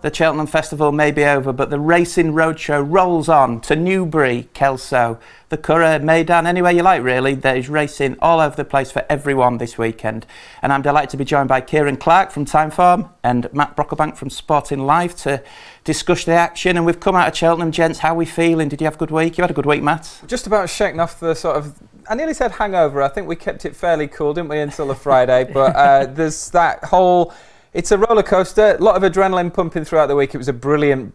The Cheltenham Festival may be over, but the Racing Roadshow rolls on to Newbury, Kelso, the Curragh, Maidan, anywhere you like really. There is racing all over the place for everyone this weekend. And I'm delighted to be joined by Kieran Clark from Timeform and Matt Brocklebank from Sporting Life to discuss the action. And we've come out of Cheltenham, gents. How are we feeling? Did you have a good week? You had a good week, Matt? Just about shaking off the sort of, I nearly said hangover. I think we kept it fairly cool, didn't we, until the Friday. But there's that whole... It's a roller coaster, a lot of adrenaline pumping throughout the week. It was a brilliant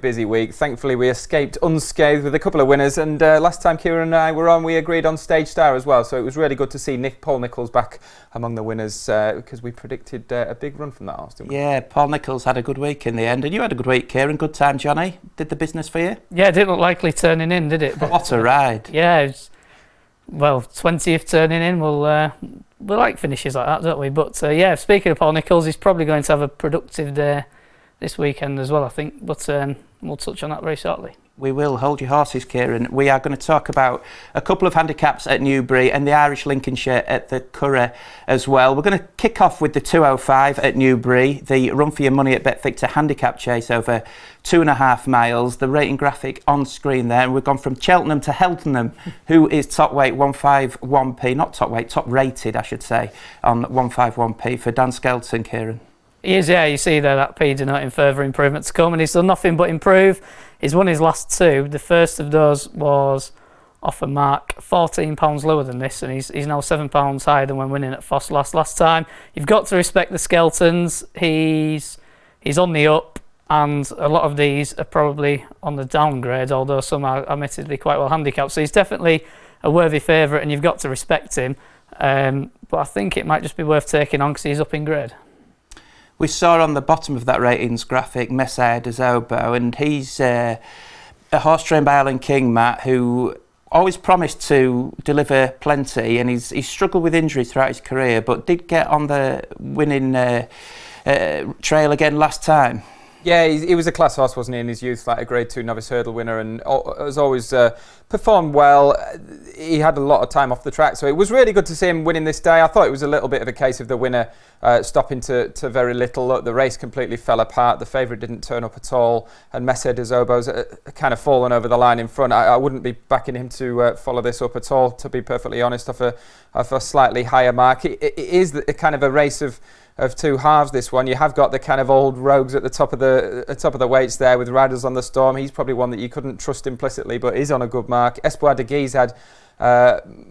busy week. Thankfully, we escaped unscathed with a couple of winners. And last time Kieran and I were on, we agreed on Stage Star as well. So it was really good to see Paul Nicholls back among the winners because we predicted a big run from that horse, didn't we? Yeah, Paul Nicholls had a good week in the end. And you had a good week, Kieran. Good time, Johnny. Did the business for you? Yeah, it didn't look likely turning in, did it? But what a ride. Yeah, it was, well, 20th turning in. We like finishes like that, don't we? But yeah, speaking of Paul Nicholls, he's probably going to have a productive day this weekend as well, I think. But we'll touch on that very shortly. We will. Hold your horses, Kieran. We are going to talk about a couple of handicaps at Newbury and the Irish Lincolnshire at the Curragh as well. We're going to kick off with the 205 at Newbury, the Run for Your Money at Betfactor handicap chase over 2.5 miles. The rating graphic on screen there. And we've gone from Cheltenham to Heltenham, who is top weight 151p, not top weight, top rated, I should say, on 151p for Dan Skelton, Kieran. He is, yeah. You see there that P denoting further improvement to come, and he's done nothing but improve. He's won his last two. The first of those was off a mark £14 lower than this, and he's now £7 higher than when winning at Foss last time. You've got to respect the Skeltons. He's on the up, and a lot of these are probably on the downgrade, although some are admittedly quite well handicapped. So he's definitely a worthy favourite, and you've got to respect him. But I think it might just be worth taking on because he's up in grade. We saw on the bottom of that ratings graphic Messiah de Zobo, and he's a horse trained by Alan King, Matt, who always promised to deliver plenty, and he's struggled with injuries throughout his career, but did get on the winning trail again last time. Yeah, he was a class horse, wasn't he, in his youth, like a Grade 2 novice hurdle winner, and has always performed well. He had a lot of time off the track, so it was really good to see him winning this day. I thought it was a little bit of a case of the winner stopping to very little. Look, the race completely fell apart. The favourite didn't turn up at all, and Messiah de Zobo's kind of fallen over the line in front. I wouldn't be backing him to follow this up at all, to be perfectly honest, off a slightly higher mark. It is a kind of a race of two halves, this one. You have got the kind of old rogues at the top of the weights there with Riders on the Storm. He's probably one that you couldn't trust implicitly, but is on a good mark. Espoir de Guise had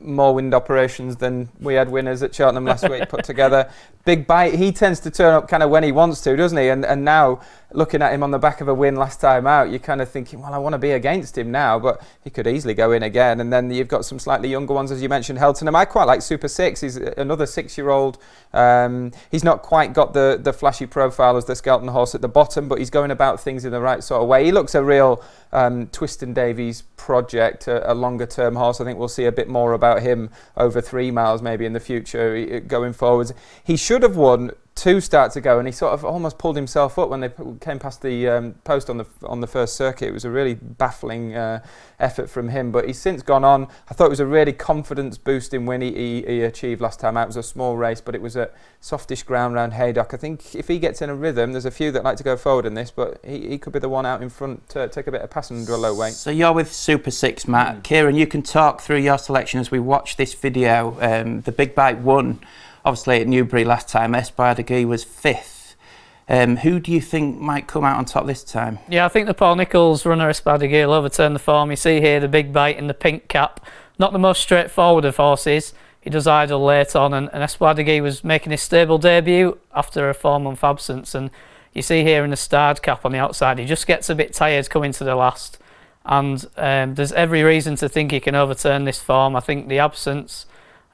more wind operations than we had winners at Cheltenham last week put together. Big Bite, he tends to turn up kind of when he wants to, doesn't he? And now, looking at him on the back of a win last time out, you're kind of thinking, well, I want to be against him now, but he could easily go in again. And then you've got some slightly younger ones, as you mentioned, Heltenham. I quite like Super 6. He's another 6-year-old. He's not quite got the flashy profile as the Skelton horse at the bottom, but he's going about things in the right sort of way. He looks a real Twiston Davies project, a longer-term horse. I think we'll see a bit more about him over 3 miles maybe in the future going forwards. He should have won 2 starts ago, and he sort of almost pulled himself up when they came past the post on the first circuit. It was a really baffling effort from him, but he's since gone on. I thought it was a really confidence boosting win he achieved last time out. It was a small race, but it was a softish ground round Haydock. I think if he gets in a rhythm, there's a few that like to go forward in this, but he could be the one out in front to take a bit of passing under a low weight. So you're with Super 6, Matt. Kieran, you can talk through your selection as we watch this video. The Big Bite won, obviously, at Newbury last time. Espoir de Guise was 5th. Who do you think might come out on top this time? Yeah, I think the Paul Nicholls runner Espoir de Guise will overturn the form. You see here the Big Bite in the pink cap. Not the most straightforward of horses. He does idle late on, and Espoir de Guise was making his stable debut after a 4-month absence. And you see here in the starred cap on the outside, he just gets a bit tired coming to the last. And there's every reason to think he can overturn this form. I think the absence,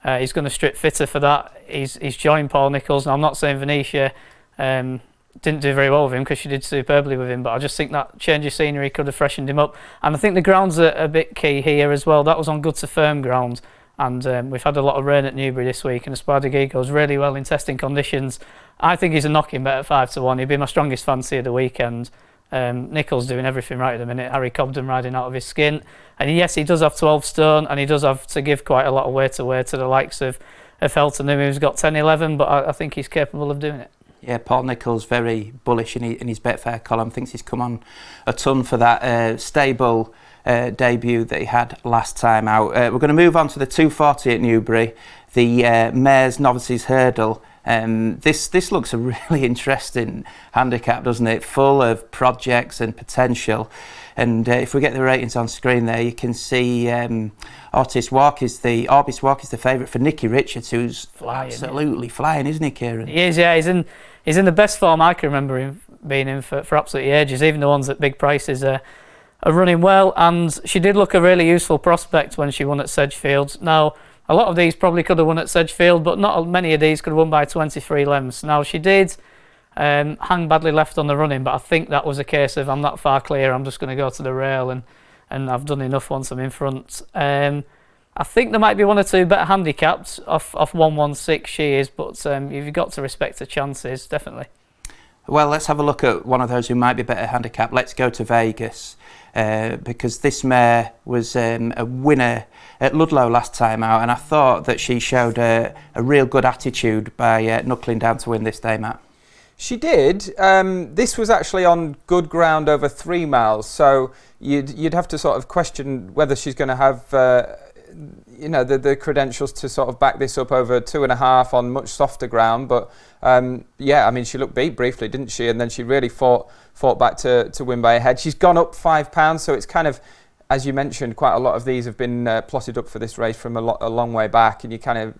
he's going to strip fitter for that. He's joined Paul Nicholls. Now, I'm not saying Venetia didn't do very well with him, because she did superbly with him, but I just think that change of scenery could have freshened him up. And I think the ground's a bit key here as well. That was on good to firm ground, and we've had a lot of rain at Newbury this week, and Espoir de Guise goes really well in testing conditions. I think he's a knocking bet at 5-1. He'd be my strongest fancy of the weekend. Nicholls doing everything right at the minute. Harry Cobden riding out of his skin, and yes, he does have 12 stone, and he does have to give quite a lot of weight away to the likes of Heltenham, who's got 10-11, but I think he's capable of doing it. Yeah, Paul Nicholls very bullish in his Betfair column. Thinks he's come on a ton for that stable debut that he had last time out. We're going to move on to the 240 at Newbury, the Mares Novices Hurdle. This looks a really interesting handicap, doesn't it? Full of projects and potential. And if we get the ratings on screen there, you can see Orbis Walk is the favourite for Nicky Richards, who's absolutely flying, isn't he, Kieran? He is, yeah. He's in the best form I can remember him being in for absolutely ages. Even the ones at big prices are running well. And she did look a really useful prospect when she won at Sedgefield. Now, a lot of these probably could have won at Sedgefield, but not many of these could have won by 23 lengths. Now, she did hang badly left on the running, but I think that was a case of I'm not far clear, I'm just going to go to the rail and I've done enough once I'm in front. I think there might be one or two better handicapped off 116 she is, but you've got to respect her chances, definitely. Well, let's have a look at one of those who might be better handicapped. Let's go to Vegas, because this mare was a winner at Ludlow last time out, and I thought that she showed a real good attitude by knuckling down to win this day, Matt. She did. This was actually on good ground over 3 miles, so you'd have to sort of question whether she's going to have the credentials to sort of back this up over 2.5 on much softer ground. But yeah, I mean, she looked beat briefly, didn't she? And then she really fought back to win by a head. She's gone up £5, so it's kind of, as you mentioned, quite a lot of these have been plotted up for this race from a long way back, and you kind of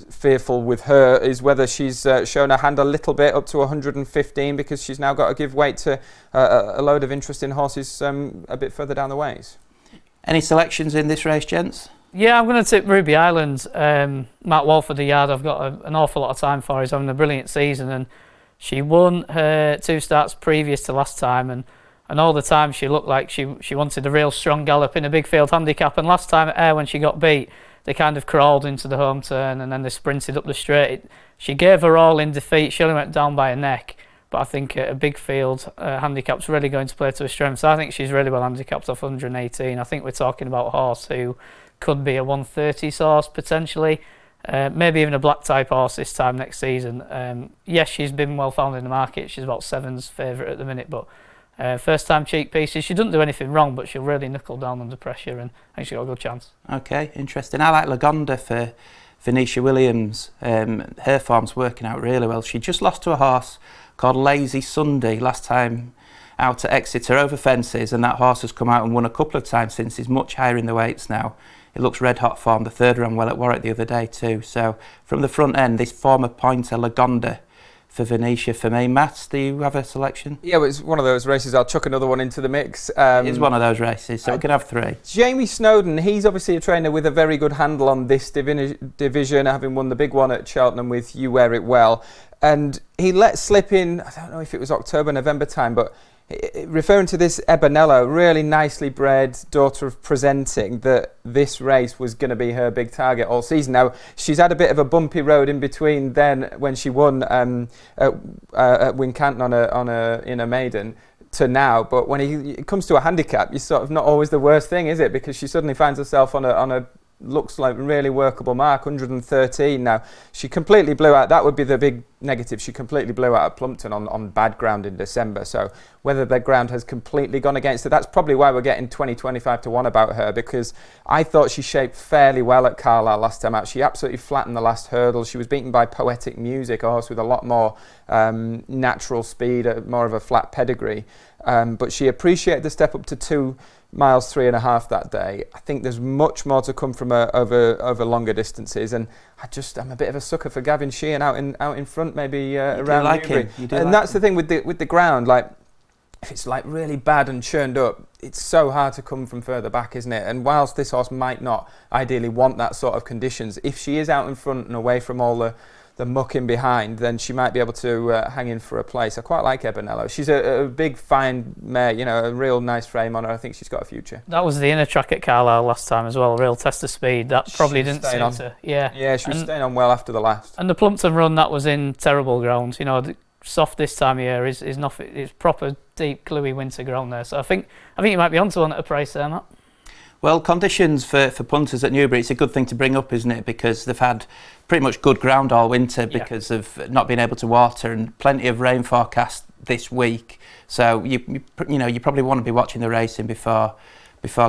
fearful with her is whether she's shown her hand a little bit up to 115, because she's now got to give weight to a load of interesting horses a bit further down the ways. Any selections in this race, gents? Yeah, I'm going to tip Ruby Island. Matt Walford, the yard, I've got an awful lot of time for. He's having a brilliant season, and she won her 2 starts previous to last time, and all the time she looked like she wanted a real strong gallop in a big field handicap. And last time at Ayr, when she got beat, they kind of crawled into the home turn and then they sprinted up the straight. She gave her all in defeat. She only went down by a neck, but I think a big field handicap's really going to play to her strengths. So I think she's really well handicapped off 118. I think we're talking about a horse who could be a 130 horse potentially, maybe even a black type horse this time next season. Yes, she's been well found in the market. She's about 7's favourite at the minute, but first time cheek pieces. She doesn't do anything wrong, but she'll really knuckle down under pressure, and I think she's got a good chance. Okay, interesting. I like Lagonda for Venetia Williams. Her form's working out really well. She just lost to a horse called Lazy Sunday last time out at Exeter over fences, and that horse has come out and won a couple of times since. He's much higher in the weights now. It looks red hot form. The third ran well at Warwick the other day too. So from the front end, this former pointer Lagonda for Venetia for me. Matt, do you have a selection? Yeah, well, it's one of those races. I'll chuck another one into the mix. It's one of those races, so we can have 3. Jamie Snowden, he's obviously a trainer with a very good handle on this division, having won the big one at Cheltenham with You Wear It Well. And he let slip in, I don't know if it was October, November time, but referring to this Ebonello, really nicely bred daughter of Presenting, that this race was going to be her big target all season. Now, she's had a bit of a bumpy road in between then when she won at Wincanton in a maiden to now, but when it comes to a handicap, you're sort of not always the worst thing, is it? Because she suddenly finds herself on a looks like really workable mark, 113. Now, she completely blew out. That would be the big negative. She completely blew out at Plumpton on bad ground in December. So whether the ground has completely gone against her, that's probably why we're getting 20-25 to 1 about her, because I thought she shaped fairly well at Carlisle last time out. She absolutely flattened the last hurdle. She was beaten by Poetic Music, a horse with a lot more natural speed, more of a flat pedigree. But she appreciated the step up to 2 miles 3.5 that day. I think there's much more to come from her over longer distances, and I'm a bit of a sucker for Gavin Sheehan out in front, maybe around Newbury. And that's the thing with the ground, like if it's like really bad and churned up, it's so hard to come from further back, isn't it? And whilst this horse might not ideally want that sort of conditions, if she is out in front and away from all the muck in behind, then she might be able to hang in for a place. I quite like Ebonello. She's a big, fine mare, a real nice frame on her. I think she's got a future. That was the inner track at Carlisle last time as well, a real test of speed. That probably didn't suit her. Yeah, she was staying on well after the last. And the Plumpton run, that was in terrible ground. The soft this time of year is nothing. It's proper, deep, gluey winter ground there. So I think you might be onto one at a price there, Matt. Well, conditions for punters at Newbury, it's a good thing to bring up, isn't it? Because they've had pretty much good ground all winter because of not being able to water, and plenty of rain forecast this week. So you probably want to be watching the racing before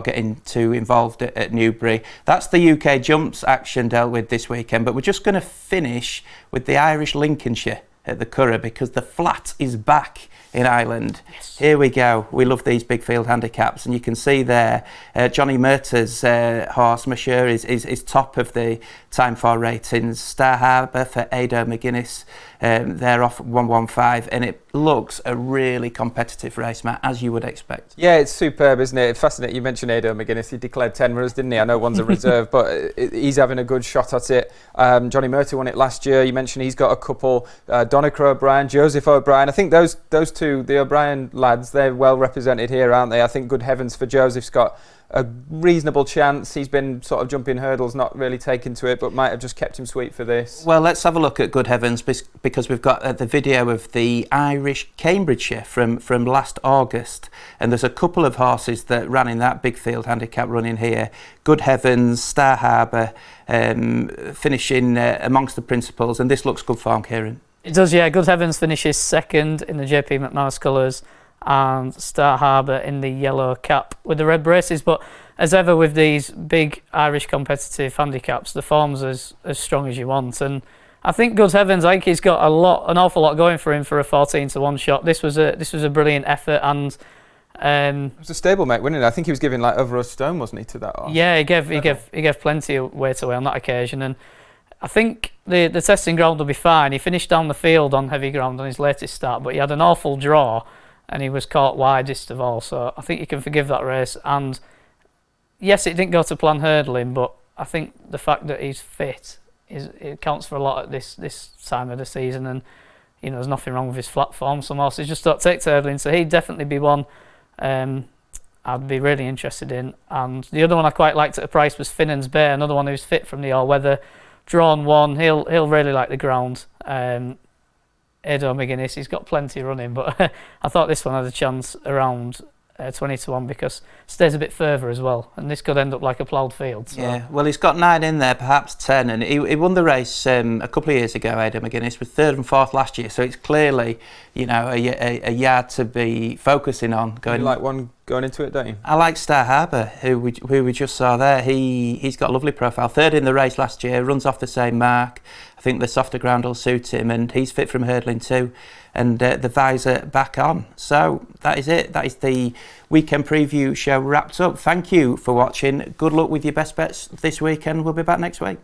getting too involved at Newbury. That's the UK jumps action dealt with this weekend, but we're just going to finish with the Irish Lincolnshire at the Curragh, because the flat is back in Ireland. Yes. Here we go. We love these big field handicaps, and you can see there Johnny Murtaugh's horse Monsieur is top of the time 4 ratings. Star Harbour for Ado McGuinness, they're off 115, and it looks a really competitive race, Matt, as you would expect. Yeah, it's superb, isn't it? Fascinating. You mentioned Ado McGuinness. He declared 10 runners, didn't he? I know one's a reserve, but he's having a good shot at it. Johnny Murtaugh won it last year. You mentioned he's got a couple. Donica O'Brien, Joseph O'Brien. I think those two, the O'Brien lads, they're well represented here, aren't they? I think good heavens for Joseph's got a reasonable chance. He's been sort of jumping hurdles, not really taken to it, but might have just kept him sweet for this. Well, let's have a look at good heavens, because we've got the video of the Irish Cambridgeshire from last August, and there's a couple of horses that ran in that big field handicap running here. Good heavens, Star Harbour, finishing amongst the principals, and this looks good form, Kieran. It does, yeah. Good Heavens finishes second in the JP McManus colours, and Star Harbour in the yellow cap with the red braces. But as ever with these big Irish competitive handicaps, the form's as strong as you want. And I think Good Heavens, I think he's got an awful lot going for him for a 14-1 shot. This was a brilliant effort, and it was a stablemate, wasn't it? I think he was giving like over a stone, wasn't he, to that horse? Yeah, he gave plenty of weight away on that occasion, and I think the testing ground will be fine. He finished down the field on heavy ground on his latest start, but he had an awful draw and he was caught widest of all, so I think you can forgive that race. And yes, it didn't go to plan hurdling, but I think the fact that he's fit it counts for a lot at this time of the season, and there's nothing wrong with his flat form. Some horses just don't take to hurdling, so he'd definitely be one I'd be really interested in. And the other one I quite liked at a price was Finnan's Bay, another one who's fit from the all-weather. Drawn one, he'll really like the ground. Ado McGuinness, he's got plenty running, but I thought this one had a chance around 20-1 because it stays a bit further as well, and this could end up like a ploughed field. So. Yeah, well, he's got 9 in there, perhaps 10, and he won the race a couple of years ago. Ado McGuinness was 3rd and 4th last year, so it's clearly a yard to be focusing on. You like one going into it, don't you? I like Star Harbour, who we just saw there. He's got a lovely profile. 3rd in the race last year, runs off the same mark. I think the softer ground will suit him, and he's fit from hurdling too. And the visor back on. So that is it. That is the weekend preview show wrapped up. Thank you for watching. Good luck with your best bets this weekend. We'll be back next week.